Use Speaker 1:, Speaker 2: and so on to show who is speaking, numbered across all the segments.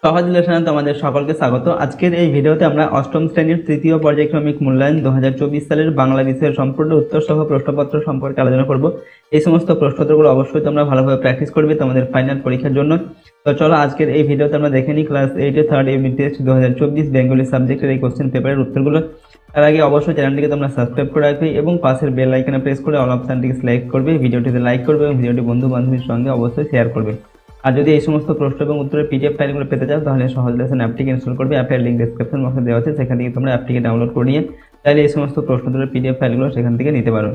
Speaker 1: সহজ লেসনে তোমাদের সকলকে স্বাগত। আজকের এই ভিডিওতে আমরা অষ্টম শ্রেণীর তৃতীয় পর্যায়ক্রমিক মূল্যায়ন 2024 সালের বাংলা বিষয়ের সম্পূর্ণ উত্তর সহ প্রশ্নপত্র সম্পর্কে আলোচনা করব। এই সমস্ত প্রশ্নোত্তরগুলো অবশ্যই তোমরা ভালোভাবে প্র্যাকটিস করবে তোমাদের ফাইনাল পরীক্ষার জন্য। তো চলো আজকের এই ভিডিওতে আমরা দেখে নিই ক্লাস 8 এর থার্ড ইউনিট টেস্ট 2024 বেঙ্গলি সাবজেক্টের এই কোশ্চেন পেপারের উত্তরগুলো। তার আগে অবশ্যই চ্যানেলটিকে তোমরা সাবস্ক্রাইব করে রাখবে এবং পাশের বেল আইকনে প্রেস করে অল অপশনটিকে সিলেক্ট করবে, ভিডিওটিতে লাইক করবে এবং ভিডিওটি বন্ধু বান্ধবীর সঙ্গে অবশ্যই শেয়ার করবে। আর যদি এই সমস্ত প্রশ্ন এবং উত্তরের পিডিএফ ফাইলগুলো পেতে চাও তাহলে সহজ লেসন অ্যাপটিকে ইনস্টল করবে। অ্যাপের লিঙ্ক ডেসক্রিপশন বক্সে দেওয়া আছে, সেখান থেকে তোমরা অ্যাপটিকে ডাউনলোড করে নিয়ে তাহলে এই সমস্ত প্রশ্ন উত্তরের পিডিএফ ফাইলগুলো সেখান থেকে নিতে পারো।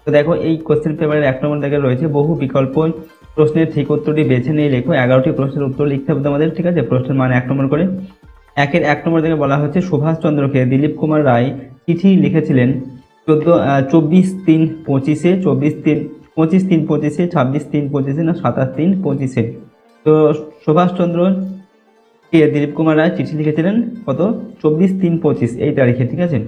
Speaker 1: তো দেখো, এই কোশ্চেন পেপারের 1 নম্বর দাগে রয়েছে বহু বিকল্প প্রশ্নের ঠিক উত্তরটি বেছে নিয়ে লেখো। 11টি প্রশ্নের উত্তর লিখতে হবে তোমাদের, ঠিক আছে? প্রশ্নের মান 1 নম্বর করে। 1 নম্বর দাগে বলা হচ্ছে সুভাষচন্দ্রকে দিলীপ কুমার রায় চিঠি লিখেছিলেন 24/3/25-এ, 25/3/25-এ, 26/3/25-এ না 27/3/25-এ। তো সুভাষচন্দ্র কে দিলীপ কুমার রায় চিঠি লিখেছিলেন কত? 24/3/25 এই তারিখে, ঠিক আছে?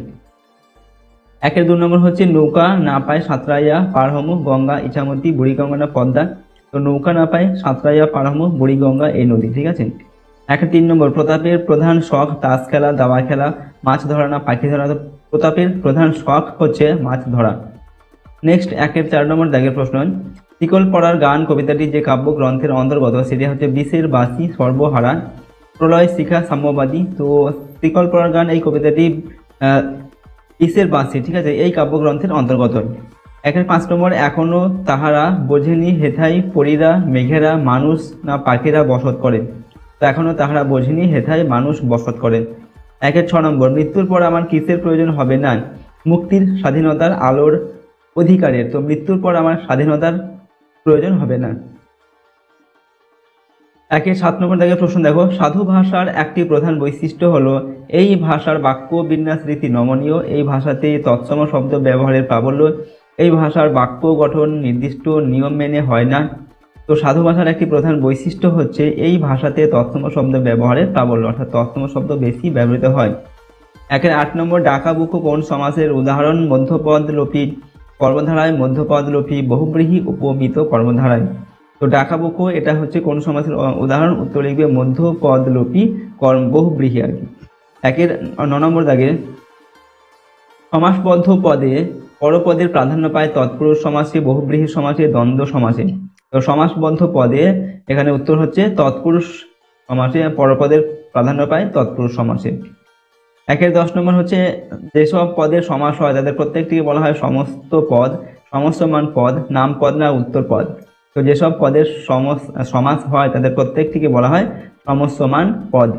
Speaker 1: 2 নম্বর হচ্ছে নৌকা না পায় সাঁতরাইয়া পার হমু গঙ্গা ইছামতি বুড়িগঙ্গা না পদ্মা। তো নৌকা না পায় সাঁতরাইয়া পার হমু বুড়িগঙ্গা এই নদী, ঠিক আছে? 3 নম্বর প্রতাপের প্রধান শখ তাস খেলা, দাবা খেলা, মাছ ধরা না পাখি ধরা। তো প্রতাপের প্রধান শখ হচ্ছে মাছ ধরা। নেক্সট 4 নম্বর দাগের প্রশ্ন, শিকল পড়ার গান কবিতাটি যে কাব্য গ্রন্থের অন্তর্গত সেটি হচ্ছে বিষের বাসি সর্বহারা প্রলয় শিখা সাম্যবাদী। তো শিকল পড়ার গান এই কবিতাটি বিষের বাসি, ঠিক আছে, এই কাব্যগ্রন্থের অন্তর্গত। 5 নম্বর এখনো তাহারা বোঝেনি হেথাই পরীরা মেঘেরা মানুষ না পাখিরা বসত করে। তো এখনো তাহারা বোঝেনি হেথায় মানুষ বসত করে। 6 নম্বর মৃত্যুর পর আমার কিসের প্রয়োজন হবে না? মুক্তির স্বাধীনতার আলোর অধিকারের। তো মৃত্যুর পর আমার স্বাধীনতার প্রয়োজন হবে না। 7 নম্বর দাগের প্রশ্ন দেখো, সাধু ভাষার একটি প্রধান বৈশিষ্ট্য হলো এই ভাষার বাক্য বিন্যাস রীতি নমনীয়, এই ভাষাতে তৎসম শব্দ ব্যবহারের প্রাবল্য, এই ভাষার বাক্য গঠন নির্দিষ্ট নিয়ম মেনে হয় না। তো সাধু ভাষার একটি প্রধান বৈশিষ্ট্য হচ্ছে এই ভাষাতে তৎসম শব্দ ব্যবহারের প্রাবল্য, অর্থাৎ তৎসম শব্দ বেশি ব্যবহৃত হয়। 8 নম্বর ডাকাবুকো কোন সমাসের উদাহরণ? মধ্যপদ লোপী কর্মধারায়, মধ্যপদ লোপী বহুব্রীহি উপমিত কর্মধারায়। তো ডাকাবুকো এটা হচ্ছে কোন সমাসের উদাহরণ? উত্তর লিখবে মধ্যপদ লোপী বহুব্রীহি আর কি। 9 নম্বর দাগে সমাসবদ্ধ পদে পরপদের প্রাধান্য পায় তৎপুরুষ সমাসে, বহুব্রীহি সমাসে, দ্বন্দ্ব সমাসে। তো সমাসবদ্ধ পদে এখানে উত্তর হচ্ছে তৎপুরুষ সমাসে, পরপদের প্রাধান্য পায় তৎপুরুষ সমাসে। 10 নম্বর হচ্ছে যেসব পদের সমাস হয় তাদের প্রত্যেকটিকে বলা হয় সমস্ত পদ, সমস্যমান পদ, নাম পদ না উত্তর পদ। তো যেসব পদের সমাস হয় তাদের প্রত্যেকটিকে বলা হয় সমস্যমান পদ।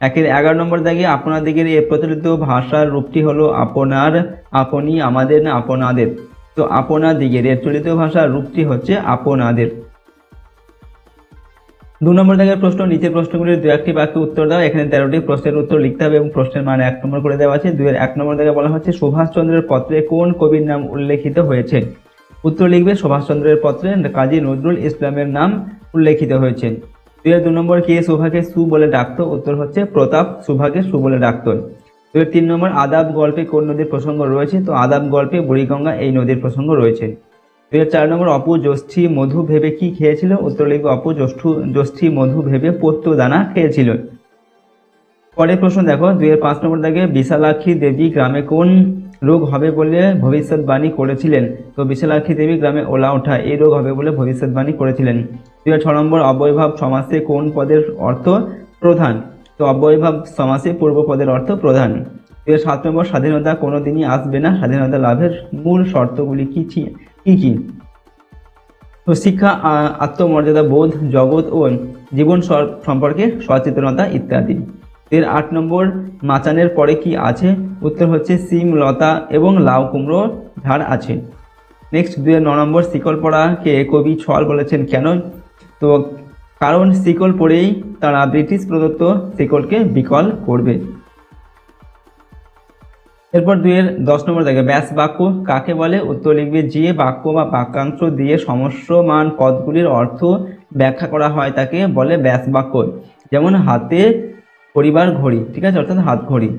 Speaker 1: 11 নম্বর দাগে আপনাদিগের এ প্রচলিত ভাষার রূপটি হলো আপনার, আপনি, আমাদের না আপনাদের। তো আপনাদিগের এর চলিত ভাষার রূপটি হচ্ছে আপনাদের। 2 নম্বর দাগের প্রশ্ন, নিচের প্রশ্নগুলির 2-1টি বাক্যে উত্তর দাও। এখানে 13টি প্রশ্নের উত্তর লিখতে হবে এবং প্রশ্নের মান 1 নম্বর করে দেওয়া আছে। 1 নম্বর দাগে বলা হচ্ছে সুভাষচন্দ্রের পত্রে কোন কবির নাম উল্লেখিত হয়েছে? উত্তর লিখবে সুভাষচন্দ্রের পত্রে কাজী নজরুল ইসলামের নাম উল্লেখিত হয়েছে। 2 নম্বর কে সুভাকে সু বলে ডাকতো? উত্তর হচ্ছে প্রতাপ সুভাকে সু বলে ডাকতো। 3 নম্বর আদাব গল্পে কোন নদীর প্রসঙ্গ রয়েছে? তো আদাব গল্পে বুড়িগঙ্গা এই নদীর প্রসঙ্গ রয়েছে। 4 নম্বর অপু জ্যোষ্ঠী মধু ভেবে কি খেয়েছিল? উত্তর লিখবে অপু জ্যোষ্ঠী মধু ভেবে পোস্ত দানা খেয়েছিল। পরের প্রশ্ন দেখো, 5 নম্বর দাগে বিশালাক্ষী দেবী গ্রামে কোন রোগ হবে বলে ভবিষ্যৎবাণী করেছিলেন? তো বিশালাক্ষী দেবী গ্রামে ওলা ওঠা এই রোগ হবে বলে ভবিষ্যৎবাণী করেছিলেন। 6 নম্বর অব্যয়ভাব সমাসে কোন পদের অর্থ প্রধান? তো অব্যয়ভাব সমাসে পূর্ব পদের অর্থ প্রধান। 7 নম্বর স্বাধীনতা কোনোদিনই আসবে না, স্বাধীনতা লাভের মূল শর্তগুলি কি কি? তো শিক্ষা, আত্মমর্যাদা বোধ, জগৎ ও জীবন সম্পর্কে সচেতনতা ইত্যাদি। 8 নম্বর মাচানের পরে কি আছে? উত্তর হচ্ছে সিম, লতা এবং লাউ কুমড়ো ঝাড় আছে। নেক্সট 9 নম্বর শিকল পড়াকে কবি ছল বলেছেন কেন? তো কারণ শিকল পড়েই তারা ব্রিটিশ প্রদত্ত শিকলকে বিকল করবে। এরপর 10 নম্বর দেখে ব্যাস বাক্য কাকে বলে? উত্তর লিখবে যে বাক্য বা বাক্যাংশ দিয়ে সমস্যমান পদগুলির অর্থ ব্যাখ্যা করা হয় তাকে বলে ব্যাস বাক্য। যেমন হাতে পরিবার ঘড়ি, ঠিক আছে, অর্থাৎ হাত ঘড়ি।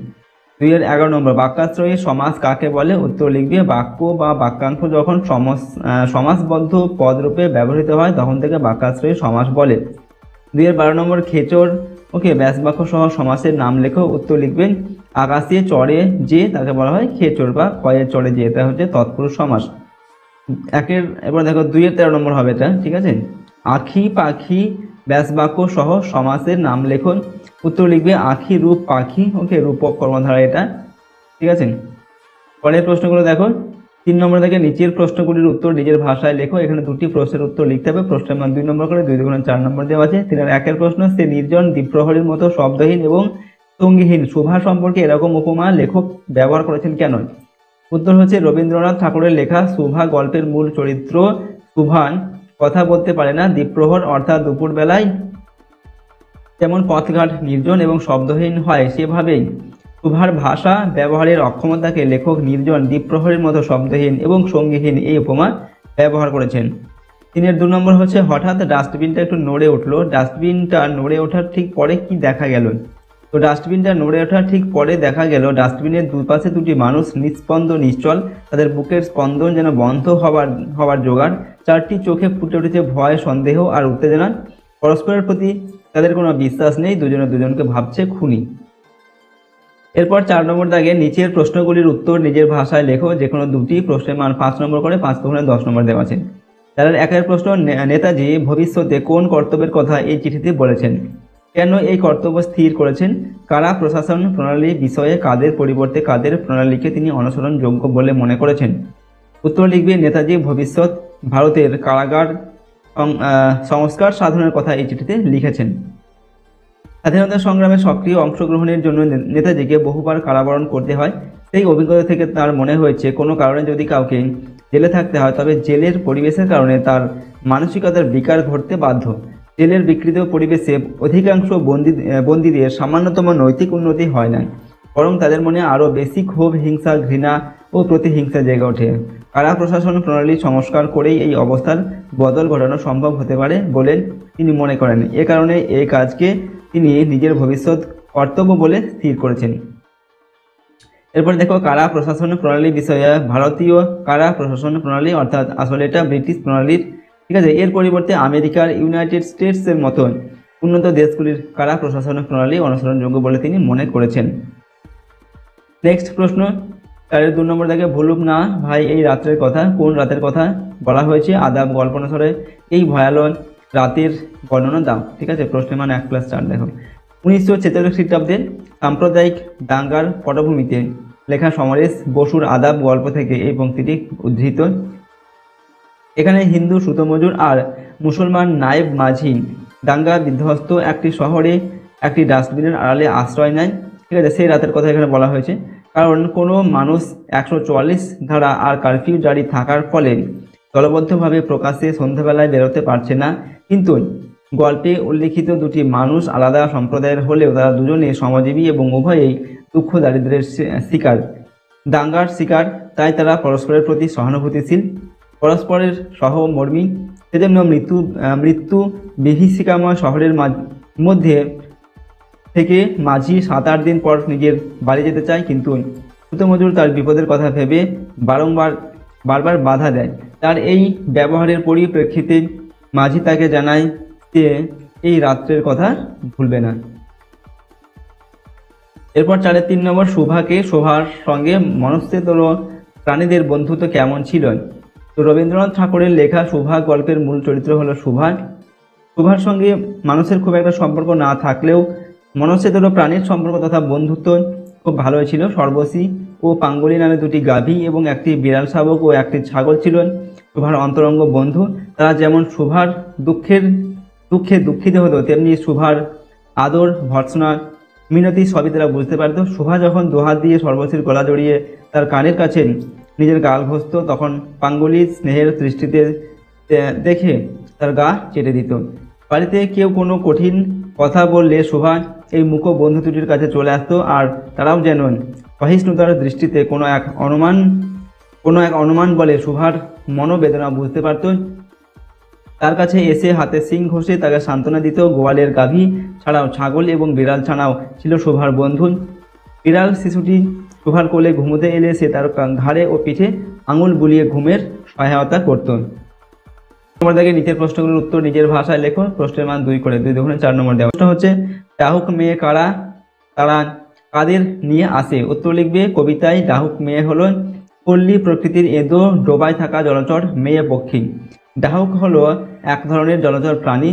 Speaker 1: 11 নম্বর বাক্যাশ্রয়ী সমাস কাকে বলে? উত্তর লিখবে বাক্য বা বাক্যাংশ যখন সমাসবদ্ধ পদরূপে ব্যবহৃত হয় তখন থেকে বাক্যাশ্রয়ী সমাস বলে। 12 নম্বর খেচর ওকে, ব্যাস বাক্য সহ সমাসের নাম লেখো। উত্তর লিখবেন আকাশে চড়ে যে, তাকে বলা হয় খেচর বা কয়ে চড়ে যে, এটা হচ্ছে তৎপুরুষ সমাস। এবার দেখো 2-এর 13 নম্বর হবে এটা, ঠিক আছে। আখি পাখি ব্যাস বাক্য সহ সমাসের নাম লেখন। উত্তর লিখবে আখি রূপ পাখি। ওকে, রূপক কর্মধারা এটা, ঠিক আছে। পরের প্রশ্নগুলো দেখো। 3 নম্বর থেকে নিচের প্রশ্নগুলির উত্তর নিজের ভাষায় লেখো। এখানে 2টি প্রশ্নের উত্তর লিখতে হবে। প্রশ্নের মান 2 নম্বর করে, 2 দুগুণে 4 নম্বর দেওয়া আছে। 3-এর প্রশ্ন, সে নির্জন দ্বীপ্রহরীর মতো শব্দহীন এবং সঙ্গীহীন শোভা সম্পর্কে এরকম উপমা লেখক ব্যবহার করেছেন কেন? উত্তর হচ্ছে রবীন্দ্রনাথ ঠাকুরের লেখা শোভা গল্পের মূল চরিত্র সুভান কথা বলতে পারে না। দ্বীপ্রহর অর্থাৎ দুপুর বেলায় যেমন পথঘাট নির্জন এবং শব্দহীন হয়, সেভাবেই শোভার ভাষা ব্যবহারের অক্ষমতাকে লেখক নির্জন দ্বীপ্রহরের মতো শব্দহীন এবং সঙ্গীহীন এই উপমা ব্যবহার করেছেন। 3-এর 2 নম্বর হচ্ছে হঠাৎ ডাস্টবিনটা একটু নড়ে উঠলো। ডাস্টবিনটা নড়ে ওঠার ঠিক পরে কি দেখা গেল? তো ডাস্টবিনটা নড়ে ওঠার ঠিক পরে দেখা গেল ডাস্টবিনের দুপাশে দুটি মানুষ নিস্পন্দ নিশ্চল, তাদের বুকের স্পন্দন যেন বন্ধ হওয়ার জোগাড়। 4টি চোখে ফুটে উঠেছে ভয়, সন্দেহ আর উত্তেজনা। পরস্পরের প্রতি তাদের কোনো বিশ্বাস নেই, দুজনে দুজনকে ভাবছে খুনি। এরপর 4 নম্বর দাগে নিচের প্রশ্নগুলির উত্তর নিজের ভাষায় লেখো। যে কোনো 2টি প্রশ্নের মান 5 নম্বর করে, 5 দুগুণে 10 নম্বর দেওয়া আছে। তার 1-এর প্রশ্ন, নেতাজি ভবিষ্যতে কোন কর্তব্যের কথা এই চিঠিতে বলেছেন? কেন এই কর্তব্য স্থির করেছেন? কারা প্রশাসন প্রণালী বিষয়ে কাদের পরিবর্তে কাদের প্রণালীকে তিনি অনুসরণযোগ্য বলে মনে করেছেন? উত্তর লিখবে নেতাজি ভবিষ্যৎ ভারতের কারাগার সংস্কার সাধনের কথা এই চিঠিতে লিখেছেন। স্বাধীনতা সংগ্রামে সক্রিয় অংশগ্রহণের জন্য নেতাজিকে বহুবার কারাবরণ করতে হয়। সেই অভিজ্ঞতা থেকে তার মনে হয়েছে কোনো কারণে যদি কাউকে জেলে থাকতে হয়, তবে জেলের পরিবেশের কারণে তার মানসিকতার বিকার ঘটতে বাধ্য। জেলের বিকৃত পরিবেশে অধিকাংশ বন্দীদের সামান্যতম নৈতিক উন্নতি হয় না, বরং তাদের মনে আরও বেশি ক্ষোভ, হিংসা, ঘৃণা ও প্রতিহিংসা জেগে ওঠে। কারা প্রশাসন প্রণালী সংস্কার করেই এই অবস্থার বদল ঘটানো সম্ভব হতে পারে বলে তিনি মনে করেন। এ কারণে এই কাজকে তিনি নিজের ভবিষ্যৎ কর্তব্য বলে স্থির করেছেন। এরপর দেখো কারা প্রশাসন প্রণালী বিষয়ে। ভারতীয় কারা প্রশাসন প্রণালী অর্থাৎ আসলে এটা ব্রিটিশ প্রণালীর, ঠিক আছে। এর পরিবর্তে আমেরিকার, ইউনাইটেড স্টেটসের মতন উন্নত দেশগুলির কারা প্রশাসন প্রণালী অনুসরণযোগ্য বলে তিনি মনে করেছেন। নেক্সট প্রশ্ন, 4-এর 2 নম্বর দাগে ভুলুক না ভাই এই রাত্রের কথা। কোন রাতের কথা বলা হয়েছে? আদাব গল্প অনুসারে এই ভয়াল রাতের বর্ণনা দাও, ঠিক আছে। প্রশ্নের মান 1+4 দেখো। 1946 খ্রিস্টাব্দে সাম্প্রদায়িক দাঙ্গার পটভূমিতে লেখা সমরেশ বসুর আদাব গল্প থেকে এই পংক্তিটি উদ্ধৃত। এখানে হিন্দু সুতমজুর আর মুসলমান নায়েব মাঝি দাঙ্গা বিধ্বস্ত একটি শহরে একটি ডাস্টবিনের আড়ালে আশ্রয় নেয়, ঠিক আছে। সেই রাতের কথা এখানে বলা হয়েছে, কারণ কোনো মানুষ 144 ধারা আর কারফিউ জারি থাকার ফলে দলবদ্ধভাবে প্রকাশ্যে সন্ধ্যাবেলায় বেরোতে পারছে না। কিন্তু গল্পে উল্লিখিত 2টি মানুষ আলাদা সম্প্রদায়ের হলেও তারা দুজনে শ্রমজীবী এবং উভয়েই দুঃখ দারিদ্র্যের শিকার, দাঙ্গার শিকার। তাই তারা পরস্পরের প্রতি সহানুভূতিশীল, পরস্পরের সহমর্মী। সেজন্য মৃত্যু বিভীষিকাময় শহরের মধ্যে থেকে মাঝি 7-8 দিন পর নিজের বাড়ি যেতে চায়, কিন্তু সুতমজুর তার বিপদের কথা ভেবে বারবার বাধা দেয়। তার এই ব্যবহারের পরিপ্রেক্ষিতে মাঝি তাকে জানায় যে এই রাত্রের কথা ভুলবে না। এরপর 4-এর 3 নম্বর, শোভার সঙ্গে মনস্তেতর প্রাণীদের বন্ধুত্ব কেমন ছিল? তো রবীন্দ্রনাথ ঠাকুরের লেখা শোভা গল্পের মূল চরিত্র হলো শোভা। শোভার সঙ্গে মানুষের খুব একটা সম্পর্ক না থাকলেও মনস্তেতর প্রাণীর সম্পর্ক তথা বন্ধুত্ব খুব ভালোই ছিল। সর্বশী ও পাঙ্গলি নামে 2টি গাভী এবং একটি বিড়াল শাবক ও একটি ছাগল ছিলেন শোভার অন্তরঙ্গ বন্ধু। তারা যেমন শোভার দুঃখে দুঃখিত হতো, তেমনি শোভার আদর, ভর্ৎসনা, মিনতি সবই তারা বুঝতে পারত। শোভা যখন দুহাত দিয়ে সর্বশীর গলা জড়িয়ে তার কানের কাছে নিজের গাল ঘষত, তখন পাঙ্গলি স্নেহের দৃষ্টিতে দেখে তার গা চেটে দিত। বাড়িতে কেউ কোনো কঠিন কথা বললে শোভা এই মুখ বন্ধু দুটির কাছে চলে আসতো, আর তারাও যেন সহিষ্ণুতার দৃষ্টিতে কোনো এক অনুমান বলে শোভার মনোবেদনা বুঝতে পারত। তার কাছে এসে হাতে শিং ঘষে তাকে সান্ত্বনা দিত। গোয়ালের গাভী ছাড়াও ছাগল এবং বিড়াল ছানাও ছিল শোভার বন্ধু। বিড়াল শিশুটি শোভার কোলে ঘুমোতে এলে সে তার ঘাড়ে ও পিঠে আঙুল বুলিয়ে ঘুমের সহায়তা করত। নম্বর দেখে নিচের প্রশ্নগুলোর উত্তর নিজের ভাষায় লেখো, প্রশ্নের মান 2 করে, 2 দুগুণে 4 নম্বর দেওয়া। প্রশ্ন হচ্ছে ডাহুক মেয়ে কারা, তারা কাদের নিয়ে আসে? উত্তর লিখবে কবিতায় ডাহুক মেয়ে হলো পল্লী প্রকৃতির এদো ডোবায় থাকা জলচর মেয়ে পক্ষী। ডাহুক হলো এক ধরনের জলচর প্রাণী,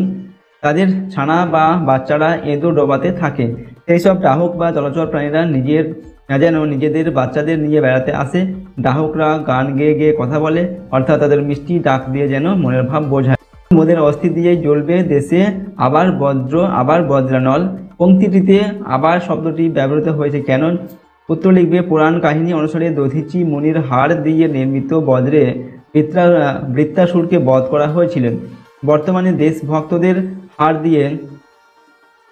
Speaker 1: তাদের ছানা বা বাচ্চারা এদো ডোবাতে থাকে। সেই সব ডাহুক বা জলচর প্রাণীরা যেন নিজেদের বাচ্চাদের নিয়ে বেড়াতে আসে। ডাহুকরা গান গেয়ে গেয়ে কথা বলে, অর্থাৎ তাদের মিষ্টি ডাক দিয়ে যেন মনের ভাব বোঝায়। মোদের অস্থি দিয়েই জ্বলবে দেশে আবার বজ্র আবার বজ্রানল। পংক্তিটিতে আবার শব্দটি ব্যবহৃত হয়েছে কেন? উত্তর লিখবে পুরাণ কাহিনী অনুসারে দধিচি মুনির হাড় দিয়ে নির্মিত বজ্রে বৃত্তাসুরকে বধ করা হয়েছিল। বর্তমানে দেশভক্তদের হাড় দিয়ে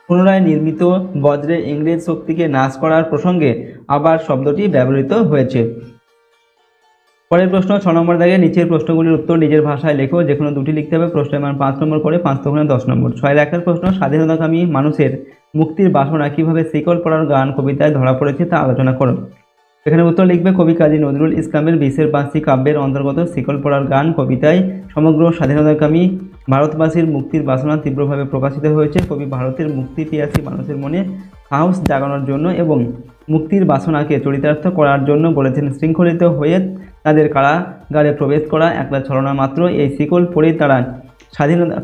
Speaker 1: পুনরায় নির্মিত বজ্রে ইংরেজ শক্তিকে নাশ করার প্রসঙ্গে আবার শব্দটি ব্যবহৃত হয়েছে। পরের প্রশ্ন 6 নম্বর দাগে নিচের প্রশ্নগুলির উত্তর নিজের ভাষায় লেখো, যে কোনো দুটি লিখতে হবে। প্রশ্নের মান 5 নম্বর করে, 5 দুগুণে 10 নম্বর। 6 এর প্রশ্ন স্বাধীনতাকামী মানুষের মুক্তির বাসনা কিভাবে শিকল পরার গান কবিতায় ধরা পড়েছে তা আলোচনা করো। এখানে উত্তর লিখবে কবি কাজী নজরুল ইসলামের বিশের বাঁশি কাব্যের অন্তর্গত শিকল পরার গান কবিতায় সমগ্র স্বাধীনতাকামী ভারতবাসীর মুক্তির বাসনা তীব্রভাবে প্রকাশিত হয়েছে। কবি ভারতের মুক্তি পিয়াসী মানুষের মনে সাহস জাগানোর জন্য এবং মুক্তির বাসনাকে চরিতার্থ করার জন্য বলেছেন, শৃঙ্খলিত হয়ে তাদের কারাগারে প্রবেশ করা একটা ছলনা মাত্র। এই শিকল পরে তারা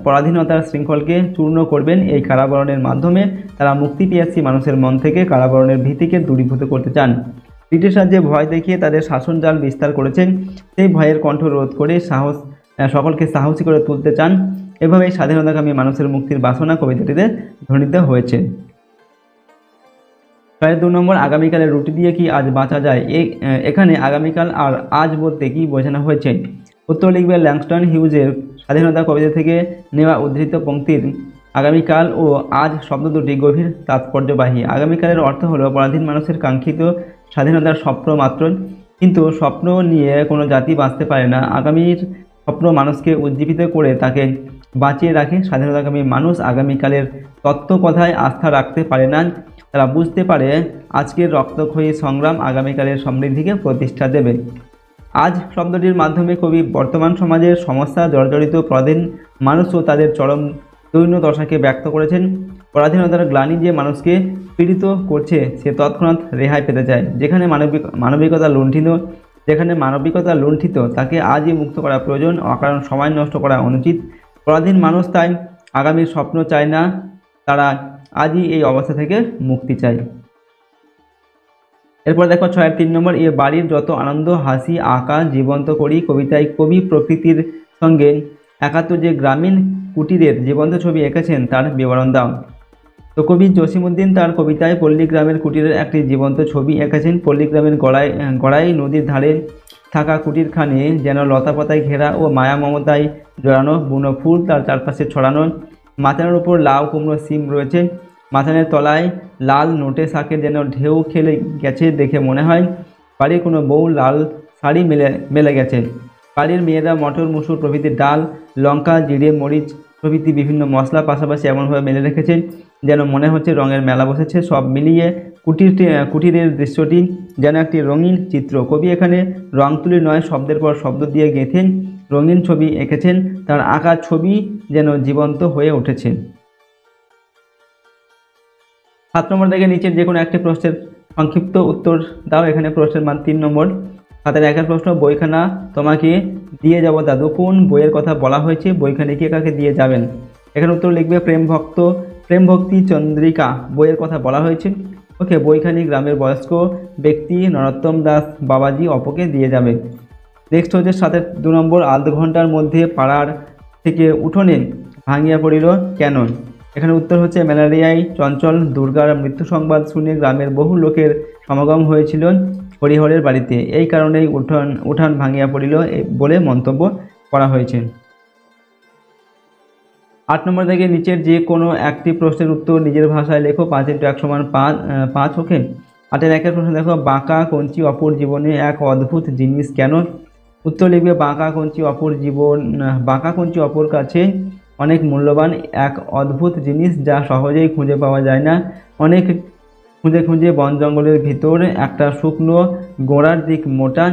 Speaker 1: পরাধীনতার শৃঙ্খলকে চূর্ণ করবেন। এই কারাবরণের মাধ্যমে তারা মুক্তি পিয়াসী মানুষের মন থেকে কারাবরণের ভীতিকে দূরীভূত করতে চান। ব্রিটিশ রাজ্যে ভয় দেখিয়ে তাদের শাসন জাল বিস্তার করেছেন, সেই ভয়ের কণ্ঠ রোধ করে সকলকে সাহসী করে তুলতে চান। এভাবেই স্বাধীনতাকামী মানুষের মুক্তির বাসনা কবিতাটিতে ধ্বনিত হয়েছে। 2 নম্বর আগামীকালের রুটি দিয়ে কি আজ বাঁচা যায়? এখানে আগামীকাল আর আজ বলতে কি বোঝানো হয়েছে? উত্তর লিখবে ল্যাংস্টন হিউজের স্বাধীনতা কবিতা থেকে নেওয়া উদ্ধৃত পংক্তির আগামীকাল ও আজ শব্দ দুটি গভীর তাৎপর্যবাহী। আগামীকালের অর্থ হলো পরাধীন মানুষের কাঙ্ক্ষিত স্বাধীনতার স্বপ্ন মাত্র, কিন্তু স্বপ্ন নিয়ে কোনো জাতি বাঁচতে পারে না। আগামীর স্বপ্ন মানুষকে উজ্জীবিত করে তাকে বাঁচিয়ে রাখে। স্বাধীনতাকামী মানুষ আগামীকালের তত্ত্ব কথায় আস্থা রাখতে পারে না, তারা বুঝতে পারে আজকের রক্তক্ষয়ী সংগ্রাম আগামীকালের সমৃদ্ধিকে প্রতিষ্ঠা দেবে। আজ শব্দটির মাধ্যমে কবি বর্তমান সমাজের সমস্যা জর্জরিত পরাধীন মানুষ ও তাদের চরম দৈন্য দশাকে ব্যক্ত করেছেন। পরাধীনতার গ্লানি যে মানুষকে পীড়িত করছে সে তৎক্ষণাৎ রেহাই পেতে চায়। যেখানে মানবিকতা লুণ্ঠিত তাকে আজই মুক্ত করা প্রয়োজন, অকারণ সময় নষ্ট করা অনুচিত। পরাধীন মানুষ তাই আগামীর স্বপ্ন চায় না, তারা আজই এই অবস্থা থেকে মুক্তি চায়। এরপর দেখো 6 নম্বর, এ বাড়ির যত আনন্দ হাসি আঁকা জীবন্ত করি। কবিতায় কবি প্রকৃতির সঙ্গে একাত্ম যে গ্রামীণ কুটিরের জীবন্ত ছবি এঁকেছেন তার বিবরণ দাও। তো কবি জসিমউদ্দিন তার কবিতায় পল্লীগ্রামের কুটিরের একটি জীবন্ত ছবি এঁকেছেন। পল্লীগ্রামের গড়াই নদীর ধারে থাকা কুটিরখানে যেন লতাপাতায় ঘেরা ও মায়া মমতায় জড়ানো। বুনো ফুল তার চারপাশে ছড়ানো। মাচানের উপর লাউ কুমড়ো সিম রয়েছে। মাচানের তলায় লাল নোটে শাকের যেন ঢেউ খেলে গেছে দেখে মনে হয় বাড়ির কোনো বউ লাল শাড়ি মেলে গেছে। বাড়ির মেয়েরা মটর মুসুর প্রভৃতি ডাল, লঙ্কা, জিরে, মরিচ প্রভৃতি বিভিন্ন মশলা পাশাপাশি এমনভাবে মেলে রেখেছে যেন মনে হচ্ছে রঙের মেলা বসেছে। সব মিলিয়ে কুটিরের দৃশ্যটি যেন একটি রঙিন চিত্র। কবি এখানে রং তুলি নয়, শব্দের পর শব্দ দিয়ে গেঁথে রঙিন ছবি এঁকেছেন। তার আঁকা ছবি যেন জীবন্ত হয়ে উঠেছে। 7 নম্বর থেকে নিচের যে কোনো একটি প্রশ্নের সংক্ষিপ্ত উত্তর দাও। এখানে প্রশ্নের মান 3 নম্বর। 7 প্রশ্ন, বইখানা তোমাকে দিয়ে যাব দাদু, কোন বইয়ের কথা বলা হয়েছে? বইখানি কে কাকে দিয়ে যাবেন? এখানে উত্তর লিখবে প্রেম ভক্তি চন্দ্রিকা বইয়ের কথা বলা হয়েছে। ওকে, বইখানি গ্রামের বয়স্ক ব্যক্তি নরোত্তম দাস বাবাজি অপকে দিয়ে যাবে। নেক্সট হচ্ছে 2 নম্বর, আধ ঘন্টার মধ্যে পাড়ার থেকে উঠোনে ভাঙিয়া পড়িল কেন? এখানে উত্তর হচ্ছে ম্যালেরিয়ায় চঞ্চল দুর্গার মৃত্যু সংবাদ শুনে গ্রামের বহু লোকের সমাগম হয়েছিল হরিহরের বাড়িতে, এই কারণেই উঠান ভাঙিয়া পড়িল বলে মন্তব্য করা হয়েছে। 8 নম্বর থেকে নিচের যে কোনো একটি প্রশ্নের উত্তর নিজের ভাষায় লেখো। 5 × 1 = 5। ওকে, 8 প্রশ্ন দেখো, বাঁকা কঞ্চি অপর জীবনে এক অদ্ভুত জিনিস কেন? উত্তর লিখবে বাঁকা কঞ্চি অপর কাছে অনেক মূল্যবান এক অদ্ভুত জিনিস, যা সহজেই খুঁজে পাওয়া যায় না। অনেক খুঁজে বন জঙ্গলের ভিতর একটা শুকনো গোড়ার দিক মোটা,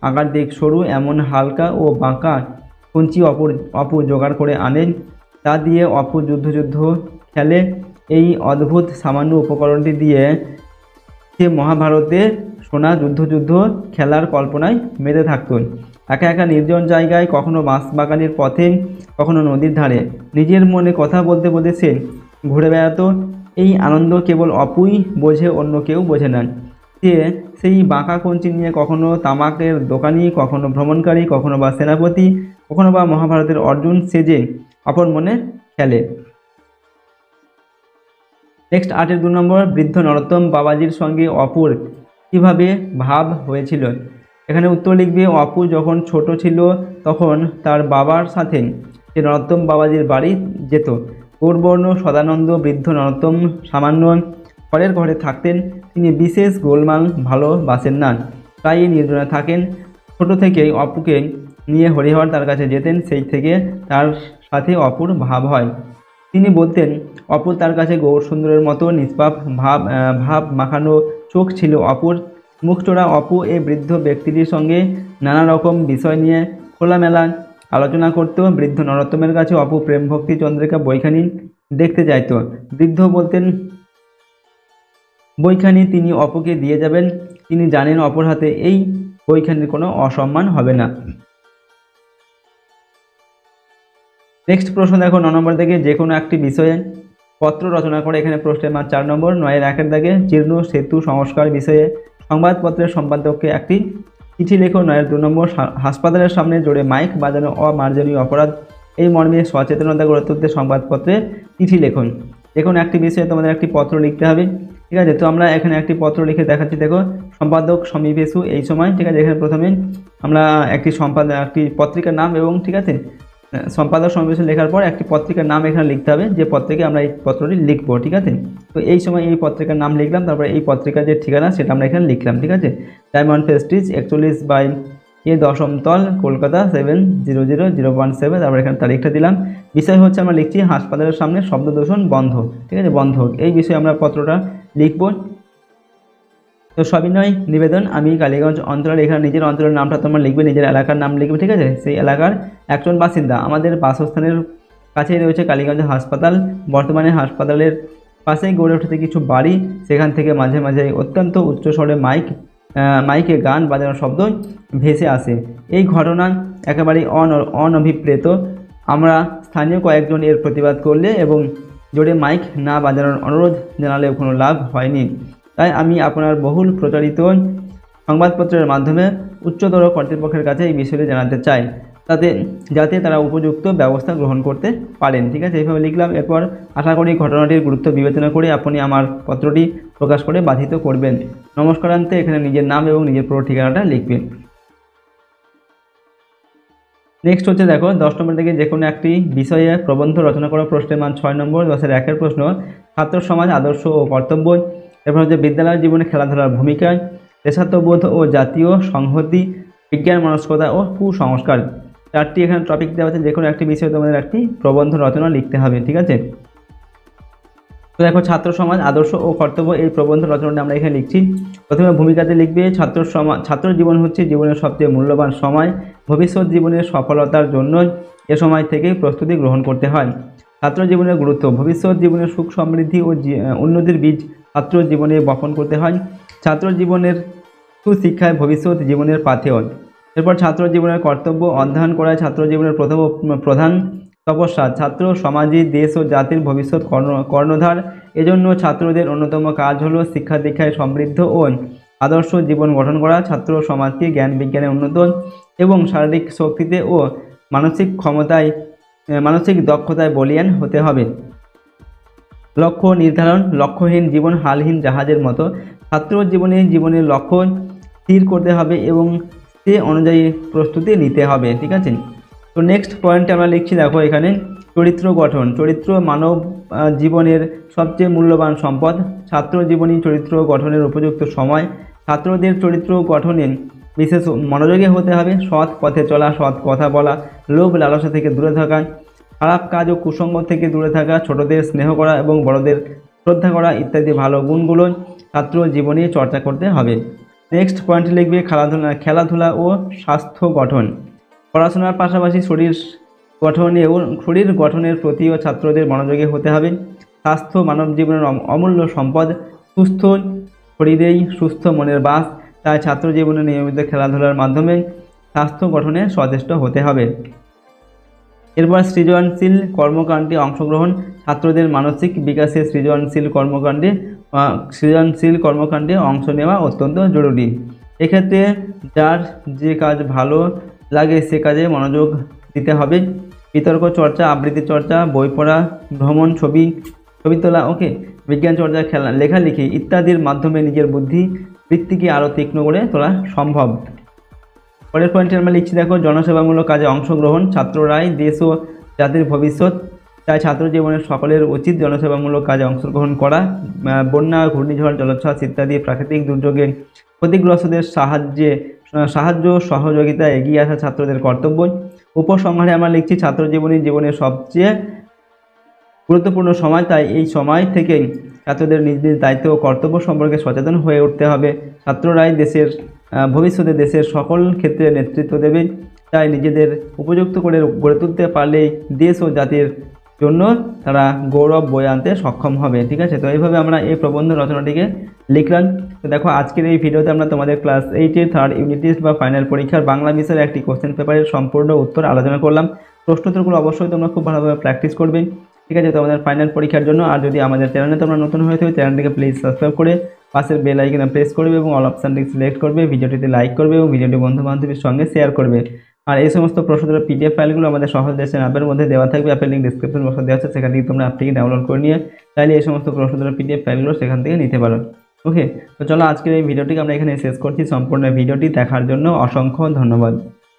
Speaker 1: আগার দিক সরু, এমন হালকা ও বাঁকা কঞ্চি অপু জোগাড় করে আনেন, তা দিয়ে অপু যুদ্ধ খেলে। এই অদ্ভুত সামান্য উপকরণটি দিয়ে সে মহাভারতে শোনা যুদ্ধ খেলার কল্পনায় মেতে থাকত। একা একা নির্জন জায়গায়, কখনো বাঁশবাগানের পথে, কখনো নদীর ধারে নিজের মনে কথা বলতে বলতে সে ঘুরে বেড়াতো। এই আনন্দ কেবল অপুই বোঝে, অন্য কেউ বোঝে না। সে সেই বাঁকা কঞ্চি নিয়ে কখনো তামাকের দোকানি, কখনো ভ্রমণকারী, কখনো বা সেনাপতি, কখনো বা মহাভারতের অর্জুন সেজে অপর মনে খেলে। নেক্সট 8-এর 2 নম্বর, বৃদ্ধ নরোত্তম বাবাজির সঙ্গে অপুর কিভাবে ভাব হয়েছিল। এখানে উত্তর লিখবে, অপু যখন ছোট ছিল তখন তার বাবার সাথে সে নরোত্তম বাবাজির বাড়ি যেত। গৌরবর্ণ সদানন্দ বৃদ্ধ নরোত্তম সামান্য ঘরের ঘরে থাকতেন। তিনি বিশেষ গোলমাল ভালোবাসেন না, প্রায়ই নির্জনে থাকেন। ছোট থেকেই অপুকে নিয়ে হরিহর তার কাছে যেতেন, সেই থেকে তার সাথে অপুর ভাব হয়। তিনি বলতেন, অপুর তার কাছে গৌরসুন্দরের মতো নিষ্পাপ ভাব মাখানো চোখ ছিল অপুর। মুখচোরা অপু এই বৃদ্ধ ব্যক্তিটির সঙ্গে নানা রকম বিষয় নিয়ে খোলামেলা আলোচনা করত। বৃদ্ধ নরোত্তমের কাছে অপু প্রেম ভক্তি চন্দ্রিকা বইখানি দেখতে চাইত। বৃদ্ধ বলতেন বইখানি তিনি অপুকে দিয়ে যাবেন, তিনি জানেন অপুর হাতে এই বইখানির কোনো অসম্মান হবে না। নেক্সট প্রশ্ন দেখো 9 নম্বর থেকে, যে কোনো একটি বিষয়ে পত্র রচনা করে। এখানে প্রশ্নের মান 4 নম্বর। 9-এর 1-এর দাগে, জীর্ণ সেতু সংস্কার বিষয়ে সংবাদপত্রের সম্পাদককে একটি চিঠি লেখো। 9-এর 2 নম্বর, হাসপাতালের সামনে জোরে মাইক বাজানো অমার্জনীয় অপরাধ, এই মর্মে সচেতনতা গড়ে তুলতে সংবাদপত্রে চিঠি লেখন। যে কোনো একটি বিষয়ে তোমাদের একটি পত্র লিখতে হবে, ঠিক আছে। তো আমরা এখানে একটি পত্র লিখে দেখাচ্ছি, দেখো। সম্পাদক সমীপেশু এই সময়, ঠিক আছে। এখানে প্রথমে আমরা একটি পত্রিকার নাম এবং, ঠিক আছে, সম্পাদক সমাবেশন লেখার পর একটি পত্রিকার নাম এখানে লিখতে হবে, যে পত্রিকা আমরা এই পত্রটি লিখবো, ঠিক আছে। তো এই সময় এই পত্রিকার নাম লিখলাম, তারপরে এই পত্রিকার যে ঠিকানা সেটা আমরা এখানে লিখলাম, ঠিক আছে। ডায়মন্ড প্রেস্টিজ 41/A 10ম তল, কলকাতা 700017। তারপরে এখানে তারিখটা দিলাম। বিষয় হচ্ছে আমরা লিখছি হাসপাতালের সামনে শব্দ দূষণ বন্ধ, ঠিক আছে, বন্ধ হোক, এই বিষয়ে আমরা পত্রটা লিখবো। তো সবিনয় নিবেদন, আমি কালীগঞ্জ অঞ্চলের, এখানে নিজের অঞ্চলের নামটা তোমরা লিখবে, নিজের এলাকার নাম লিখবে, ঠিক আছে। সেই এলাকার একজন বাসিন্দা। আমাদের বাসস্থানের কাছেই রয়েছে কালীগঞ্জ হাসপাতাল। বর্তমানে হাসপাতালের পাশেই গড়ে উঠেছে কিছু বাড়ি, সেখান থেকে মাঝে মাঝে অত্যন্ত উচ্চ স্বরে মাইকে গান বাজানোর শব্দ ভেসে আসে। এই ঘটনা একেবারেই অনভিপ্রেত। আমরা স্থানীয় কয়েকজন এর প্রতিবাদ করলে এবং জোরে মাইক না বাজানোর অনুরোধ জানালেও কোনো লাভ হয়নি। তাই আমি আপনার বহুল প্রচারিত সংবাদপত্রের মাধ্যমে উচ্চতর কর্তৃপক্ষের কাছে এই বিষয়টি জানাতে চাই, যাতে তারা উপযুক্ত ব্যবস্থা গ্রহণ করতে পারেন, ঠিক আছে। এইভাবে লিখলাম। এরপর আশা করি ঘটনাটির গুরুত্ব বিবেচনা করে আপনি আমার পত্রটি প্রকাশ করে বাধিত করবেন। নমস্কারান্তে এখানে নিজের নাম এবং নিজের পুরো ঠিকানাটা লিখবেন। নেক্সট হচ্ছে দেখো 10 নম্বর থেকে, যে কোনো একটি বিষয়ে প্রবন্ধ রচনা করা। প্রশ্নের মান 6 নম্বর। 10-এর 1-এর প্রশ্ন, ছাত্র সমাজ আদর্শ ও কর্তব্য। এরপর হচ্ছে বিদ্যালয় জীবনে খেলাধুলার ভূমিকা, দেশাত্মবোধ ও জাতীয় সংহতি, বিজ্ঞান মনস্কতা ও কুসংস্কার। 4টি এখানে টপিক দেওয়া আছে, যে কোনো একটি বিষয়ে তোমাদের একটি প্রবন্ধ রচনা লিখতে হবে, ঠিক আছে। তো দেখো, ছাত্র সমাজ আদর্শ ও কর্তব্য, এই প্রবন্ধ রচনাটা আমরা এখানে লিখছি। প্রথমে ভূমিকাতে লিখবে, ছাত্র জীবন হচ্ছে জীবনের সবচেয়ে মূল্যবান সময়। ভবিষ্যৎ জীবনের সফলতার জন্য এ সময় থেকেই প্রস্তুতি গ্রহণ করতে হয়। ছাত্র জীবনের গুরুত্ব, ভবিষ্যৎ জীবনের সুখ সমৃদ্ধি ও উন্নতির বীজ ছাত্র জীবনে বপন করতে হয়। ছাত্র জীবনের সুশিক্ষায় ভবিষ্যৎ জীবনের পাথেয়। এরপর ছাত্র জীবনের কর্তব্য, অধ্যয়ন করায় ছাত্র জীবনের প্রধান তপস্যা। ছাত্র সমাজই দেশ ও জাতির ভবিষ্যৎ কর্ণধার। এজন্য ছাত্রদের অন্যতম কাজ হলো শিক্ষা দীক্ষায় সমৃদ্ধ ও আদর্শ জীবন গঠন করা। ছাত্র সমাজকে জ্ঞান বিজ্ঞানে উন্নত এবং শারীরিক শক্তিতে ও মানসিক দক্ষতায় বলীয়ান হতে হবে। লক্ষ্য নির্ধারণ, লক্ষ্যহীন জীবন হালহীন জাহাজের মতো। ছাত্র জীবনের লক্ষ্য স্থির করতে হবে এবং সে অনুযায়ী প্রস্তুতি নিতে হবে, ঠিক আছে। তো নেক্সট পয়েন্টে আমরা লিখছি, দেখো এখানে চরিত্র গঠন। চরিত্র মানব জীবনের সবচেয়ে মূল্যবান সম্পদ। ছাত্র জীবনী চরিত্র গঠনের উপযুক্ত সময়। ছাত্রদের চরিত্র গঠনে বিশেষ মনোযোগী হতে হবে। সৎ পথে চলা, সৎ কথা বলা, লোভ লালসা থেকে দূরে থাকা, খারাপ কাজ ও কুসঙ্গ থেকে দূরে থাকা, ছোটদের স্নেহ করা এবং বড়দের শ্রদ্ধা করা ইত্যাদি ভালো গুণগুলো ছাত্র জীবনে চর্চা করতে হবে। নেক্সট পয়েন্ট লিখবে খেলাধুলা ও স্বাস্থ্য গঠন। পড়াশোনার পাশাপাশি শরীর গঠনের প্রতিও ছাত্রদের মনোযোগী হতে হবে। স্বাস্থ্য মানব জীবনের অমূল্য সম্পদ। সুস্থ শরীরেই সুস্থ মনের বাস। তাই ছাত্র জীবনে নিয়মিত খেলাধুলার মাধ্যমে স্বাস্থ্য গঠনে সচেষ্ট হতে হবে। এরপর সৃজনশীল কর্মকাণ্ডে অংশগ্রহণ। ছাত্রদের মানসিক বিকাশে সৃজনশীল কর্মকাণ্ডে অংশ নেওয়া অত্যন্ত জরুরি। এক্ষেত্রে যার যে কাজ ভালো লাগে সে কাজে মনোযোগ দিতে হবে। বিতর্ক চর্চা, আবৃত্তি চর্চা, বই পড়া, ভ্রমণ, ছবি তোলা, বিজ্ঞান চর্চা, খেলা, লেখালেখি ইত্যাদির মাধ্যমে নিজের বৃত্তিকে আরও তীক্ষ্ণ করে তোলা সম্ভব। পরের পয়েন্টে আমরা লিখছি, দেখো, জনসেবামূলক কাজে অংশগ্রহণ। ছাত্ররাই দেশ ও জাতির ভবিষ্যৎ। তাই ছাত্র জীবনের সকলের উচিত জনসেবামূলক কাজে অংশগ্রহণ করা। বন্যা, ঘূর্ণিঝড়, জলোচ্ছ্বাস ইত্যাদি প্রাকৃতিক দুর্যোগে ক্ষতিগ্রস্তদের সাহায্য সহযোগিতা এগিয়ে আসা ছাত্রদের কর্তব্য। উপসংহারে আমরা লিখছি, ছাত্র জীবনের সবচেয়ে গুরুত্বপূর্ণ সময়। তাই এই সময় থেকে ছাত্রদের নিজ নিজ দায়িত্ব ও কর্তব্য সম্পর্কে সচেতন হয়ে উঠতে হবে। ছাত্ররাই ভবিষ্যতে দেশের সকল ক্ষেত্রে নেতৃত্ব দেবে। তাই নিজেদের উপযুক্ত করে গড়ে তুলতে পারলেই দেশ ও জাতির জন্য তারা গৌরব বয়ে আনতে সক্ষম হবে। ঠিক আছে, তো এইভাবে আমরা এই প্রবন্ধ রচনাটিকে লিখলাম। তো দেখো, আজকের এই ভিডিওতে আমরা তোমাদের ক্লাস 8-এর 3rd ইউনিট টেস্ট বা ফাইনাল পরীক্ষার বাংলা বিষয়ের একটি কোশ্চেন পেপারের সম্পূর্ণ উত্তর আলোচনা করলাম। প্রশ্নোত্তরগুলো অবশ্যই তোমরা খুব ভালোভাবে প্র্যাকটিস করবে। ঠিক আছে, তোমাদের ফাইনাল পরীক্ষার জন্য। আর যদি আমাদের চ্যানেলে তোমরা নতুন হয়ে থাকো, চ্যানেলটিকে প্লিজ সাবস্ক্রাইব করে পাশের বেল আইকনে প্রেস করবে এবং অল অপশানটি সিলেক্ট করবে। ভিডিওটিতে লাইক করবে এবং ভিডিওটি বন্ধু বান্ধবের সঙ্গে শেয়ার করবে। আর এই সমস্ত প্রশ্নোত্তরের পিডিএফ ফাইলগুলো আমাদের সহজ লেসন অ্যাপের মধ্যে দেওয়া থাকবে। অ্যাপের লিঙ্ক ডিসক্রিপশন বক্সে দেওয়া আছে, সেখান থেকে তোমরা অ্যাপটিকে ডাউনলোড করে নিয়ে চাইলে এই সমস্ত প্রশ্নোত্তরের পিডিএফ ফাইলগুলো সেখান থেকে নিতে পারো। ওকে, তো চলো আজকের এই ভিডিওটিকে আমরা এখানে শেষ করছি। সম্পূর্ণ ভিডিওটি দেখার জন্য অসংখ্য ধন্যবাদ।